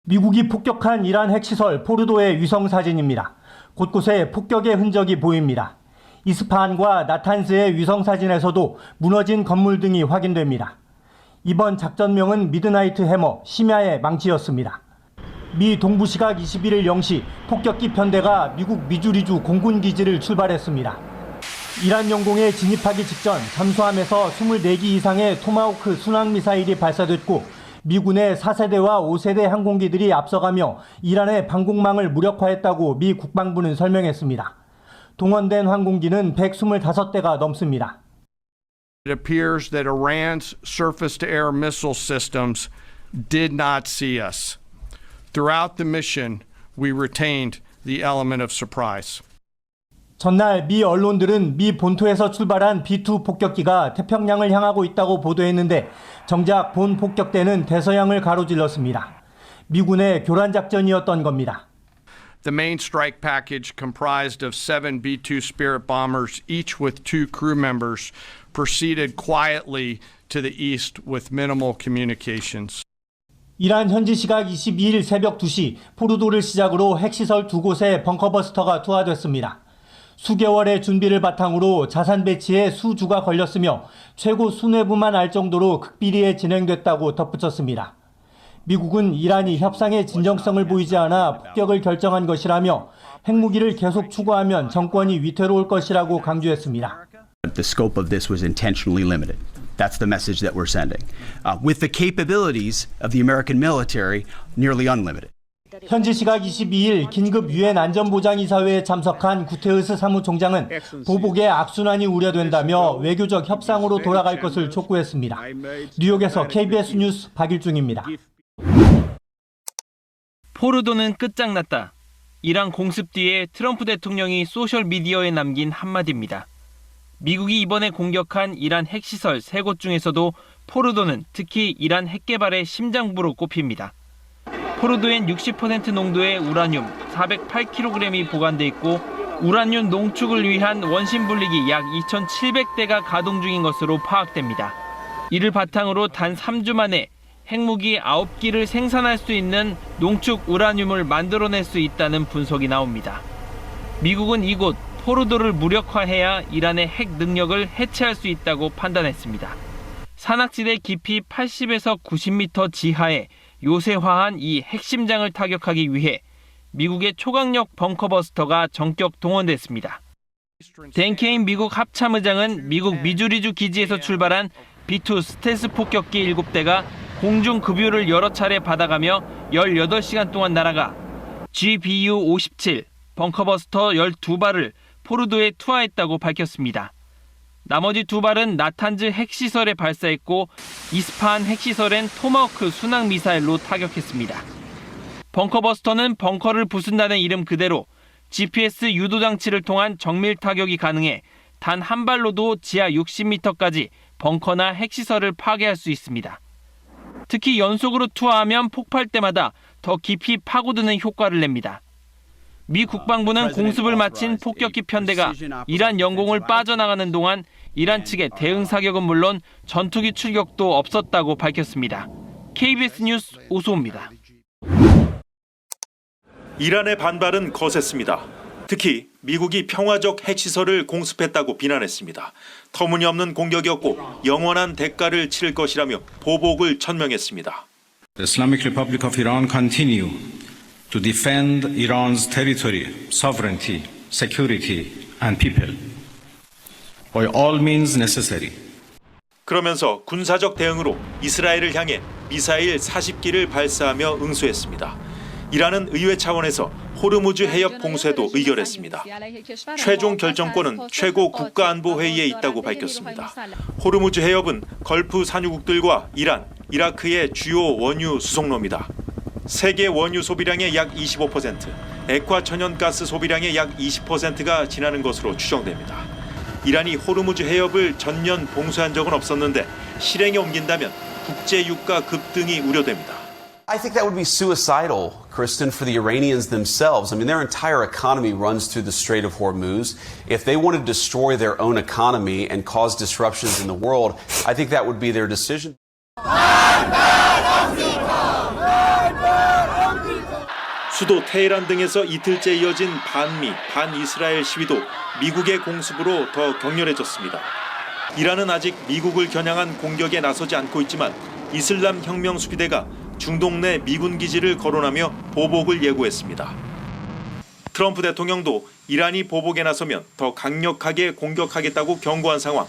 미국이 폭격한 이란 핵시설 포르도의 위성사진입니다. 곳곳에 폭격의 흔적이 보입니다. 이스파한과 나탄즈의 위성사진에서도 무너진 건물 등이 확인됩니다. 이번 작전명은 미드나이트 해머, 심야의 망치였습니다. 미 동부시각 21일 0시 폭격기 편대가 미국 미주리주 공군기지를 출발했습니다. 이란 영공에 진입하기 직전 잠수함에서 24기 이상의 토마호크 순항미사일이 발사됐고 미군의 4세대와 5세대 항공기들이 앞서가며 이란의 방공망을 무력화했다고 미 국방부는 설명했습니다. 동원된 항공기는 125대가 넘습니다. It appears that Iran's surface-to-air missile systems did not see us. Throughout the mission, we retained the element of surprise. 전날 미 언론들은 미 본토에서 출발한 B-2 폭격기가 태평양을 향하고 있다고 보도했는데 정작 본 폭격대는 대서양을 가로질렀습니다. 미군의 교란작전이었던 겁니다. The main strike package comprised of 7 B-2 Spirit bombers, each with 2 crew members, proceeded quietly to the east with minimal communications. 이란 현지 시각 22일 새벽 2시 포르도를 시작으로 핵시설 2곳에 벙커버스터가 투하됐습니다. 수개월의 준비를 바탕으로 자산 배치에 수주가 걸렸으며 최고 수뇌부만 알 정도로 극비리에 진행됐다고 덧붙였습니다. 미국은 이란이 협상의 진정성을 보이지 않아 폭격을 결정한 것이라며 핵무기를 계속 추구하면 정권이 위태로울 것이라고 강조했습니다. The scope of this was intentionally limited. That's the message that we're sending. With the capabilities of the American military nearly unlimited. 현지 시각 22일 긴급 유엔 안전보장이사회에 참석한 구테르스 사무총장은 보복의 악순환이 우려된다며 외교적 협상으로 돌아갈 것을 촉구했습니다. 뉴욕에서 KBS 뉴스 박일중입니다. 포르도는 끝장났다. 이란 공습 뒤에 트럼프 대통령이 소셜미디어에 남긴 한마디입니다. 미국이 이번에 공격한 이란 핵시설 3곳 중에서도 포르도는 특히 이란 핵개발의 심장부로 꼽힙니다. 포르도엔 60% 농도의 우라늄 408kg이 보관돼 있고 우라늄 농축을 위한 원심 분리기 약 2,700대가 가동 중인 것으로 파악됩니다. 이를 바탕으로 단 3주 만에 핵무기 9기를 생산할 수 있는 농축 우라늄을 만들어낼 수 있다는 분석이 나옵니다. 미국은 이곳 포르도를 무력화해야 이란의 핵 능력을 해체할 수 있다고 판단했습니다. 산악지대 깊이 80에서 90m 지하에 요새화한 이 핵심장을 타격하기 위해 미국의 초강력 벙커버스터가 전격 동원됐습니다. 댄 케인 미국 합참의장은 미국 미주리주 기지에서 출발한 B-2 스텔스 폭격기 7대가 공중 급유를 여러 차례 받아가며 18시간 동안 날아가 GBU-57 벙커버스터 12발을 포르도에 투하했다고 밝혔습니다. 나머지 2발은 나탄즈 핵시설에 발사했고 이스파한 핵시설엔 토마호크 순항미사일로 타격했습니다. 벙커버스터는 벙커를 부순다는 이름 그대로 GPS 유도장치를 통한 정밀 타격이 가능해 단 한 발로도 지하 60m까지 벙커나 핵시설을 파괴할 수 있습니다. 특히 연속으로 투하하면 폭발 때마다 더 깊이 파고드는 효과를 냅니다. 미 국방부는 공습을 마친 폭격기 편대가 이란 영공을 빠져나가는 동안 이란 측의 대응 사격은 물론 전투기 출격도 없었다고 밝혔습니다. KBS 뉴스 오수호입니다. 이란의 반발은 거셌습니다. 특히 미국이 평화적 핵시설을 공습했다고 비난했습니다. 터무니없는 공격이었고 영원한 대가를 치를 것이라며 보복을 천명했습니다. The Islamic Republic of Iran continue to defend Iran's territory, sovereignty, security, and people by all means necessary. 그러면서 군사적 대응으로 이스라엘을 향해 미사일 40기를 발사하며 응수했습니다. 이란은 의회 차원에서 호르무즈 해협 봉쇄도 의결했습니다. 최종 결정권은 최고 국가안보회의에 있다고 밝혔습니다. 호르무즈 해협은 걸프 산유국들과 이란, 이라크의 주요 원유 수송로입니다. 세계 원유 소비량의 약 25%, 액화 천연가스 소비량의 약 20%가 지나는 것으로 추정됩니다. 이란이 호르무즈 해협을 전면 봉쇄한 적은 없었는데 실행에 옮긴다면 국제 유가 급등이 우려됩니다. I think that would be suicidal, Kristen, for the Iranians themselves. I mean, their entire economy runs through the Strait of Hormuz. If they want to destroy their own economy and cause disruptions in the world, I think that would be their decision. 수도 테헤란 등에서 이틀째 이어진 반미, 반이스라엘 시위도 미국의 공습으로 더 격렬해졌습니다. 이란은 아직 미국을 겨냥한 공격에 나서지 않고 있지만 이슬람 혁명 수비대가 중동 내 미군 기지를 거론하며 보복을 예고했습니다. 트럼프 대통령도 이란이 보복에 나서면 더 강력하게 공격하겠다고 경고한 상황.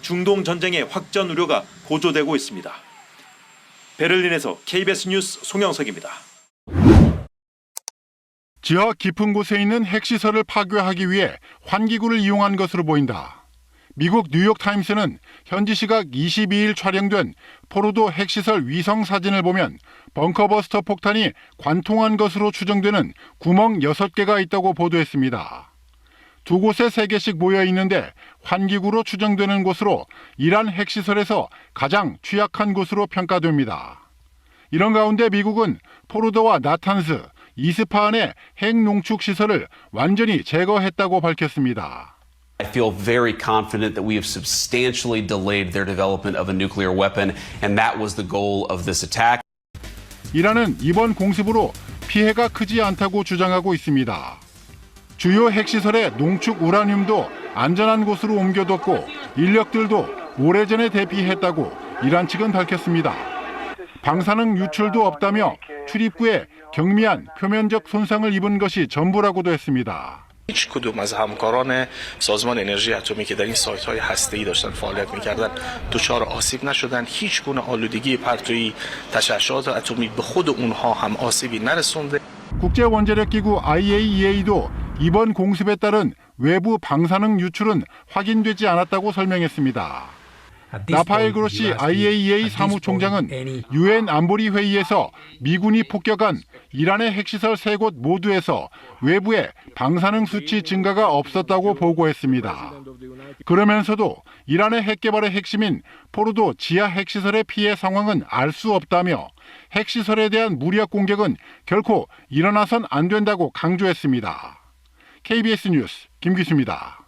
중동 전쟁의 확전 우려가 고조되고 있습니다. 베를린에서 KBS 뉴스 송영석입니다. 지하 깊은 곳에 있는 핵시설을 파괴하기 위해 환기구를 이용한 것으로 보인다. 미국 뉴욕타임스는 현지 시각 22일 촬영된 포르도 핵시설 위성 사진을 보면 벙커버스터 폭탄이 관통한 것으로 추정되는 구멍 6개가 있다고 보도했습니다. 두 곳에 3개씩 모여 있는데 환기구로 추정되는 곳으로 이란 핵시설에서 가장 취약한 곳으로 평가됩니다. 이런 가운데 미국은 포르도와 나탄스, 이스파한의 핵 농축 시설을 완전히 제거했다고 밝혔습니다. I feel very confident that we have substantially delayed their development of a nuclear weapon, and that was the goal of this attack. 이란은 이번 공습으로 피해가 크지 않다고 주장하고 있습니다. 주요 핵시설의 농축 우라늄도 안전한 곳으로 옮겨뒀고 인력들도 오래전에 대피했다고 이란 측은 밝혔습니다. 방사능 유출도 없다며 출입구에 경미한 표면적 손상을 입은 것이 전부라고도 했습니다. هیچ کدوم از همکاران سازمان انرژی اتمی که در این سایت‌های هسته‌ای داشتن فعالیت می‌کردند دچار آسیب نشدند. هیچ گونه آلودگی پرتویی تشعشعات اتمی به خود اونها هم آسیبی نرسونده. 국제 원자력 기구 IAEA도 이번 공습에 따른 외부 방사능 유출은 확인되지 않았다고 설명했습니다. 라파엘 그로시 IAEA 사무총장은 유엔 안보리 회의에서 미군이 폭격한 이란의 핵시설 3곳 모두에서 외부에 방사능 수치 증가가 없었다고 보고했습니다. 그러면서도 이란의 핵 개발의 핵심인 포르도 지하 핵시설의 피해 상황은 알 수 없다며 핵시설에 대한 무력 공격은 결코 일어나선 안 된다고 강조했습니다. KBS 뉴스 김기수입니다.